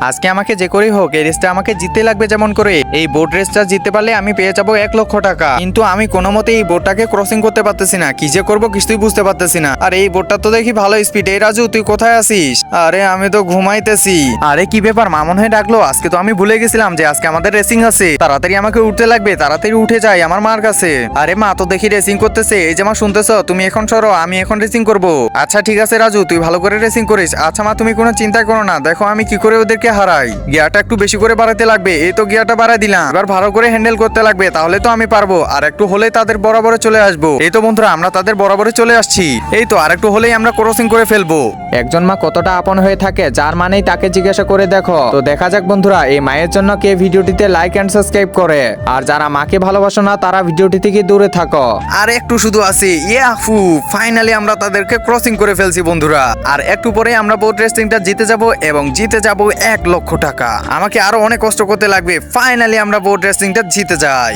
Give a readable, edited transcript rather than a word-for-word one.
আজকে আমাকে যে করেই হোক এই রেসটা আমাকে জিততে লাগবে। যেমন করে এই বোট রেসটা জিততে পারলে আমি পেয়ে যাবো 1,00,000 টাকা। কিন্তু আমি কোনো মতে এই বোটটাকে ক্রসিং করতে পারতেছি না, কি যে করবো কিছুই বুঝতে পারতেছি না। আর এই বোটটা তো দেখি ভালো স্পিড। এই রাজু, তুই কোথায় আছিস? আরে আমি তো ঘুমাইতেছি। আরে কি ব্যাপার, মা মনে হয় ডাকলো? আজকে তো আমি ভুলে গেছিলাম যে আজকে আমাদের রেসিং আছে। তাড়াতাড়ি আমাকে উঠতে লাগবে, তাড়াতাড়ি উঠে যাই আমার মার কাছে। আরে মা তো দেখি রেসিং করতেছে। এই যে মা, শুনতেছো? তুমি এখন সরো, আমি এখন রেসিং করব। আচ্ছা ঠিক আছে রাজু, তুই ভালো করে রেসিং করিস। আচ্ছা মা, তুমি কোনো চিন্তা করো না, দেখো আমি কি করে ওদেরকে হারাই। গিয়ারটা একটু বেশি করে বাড়াতে লাগবে। এই তো গিয়ারটা বাড়াই দিলাম, এবার ভালো করে হ্যান্ডেল করতে লাগবে, তাহলে তো আমি পারবো। আর একটু হলে তাদের বরাবরে চলে আসবো। এই তো বন্ধুরা, আমরা তাদের বরাবরে চলে আসছি। এই তো আর একটু হলেই আমরা ক্রসিং করে ফেলবো। একজন মা কতটা আপন হয়ে থাকে, যার মানেই তাকে জিজ্ঞাসা করে দেখো। তো দেখা যাক বন্ধুরা, এই মায়ের জন্য কে ভিডিওটিতে লাইক এন্ড সাবস্ক্রাইব করে। আর যারা মাকে ভালোবাসো না, তারা ভিডিওটি থেকে দূরে থাকো। আর একটু শুধু আছে। ইয়াহু, ফাইনালি আমরা তাদেরকে ক্রসিং করে ফেলছি বন্ধুরা। আর একটু পরে আমরা বোট রেসিংটা জিতে যাব এবং জিতে যাব 1,00,000 টাকা। আমাকে আরো অনেক কষ্ট করতে লাগবে। ফাইনালি আমরা বোট রেসিংটা জিতে যাই।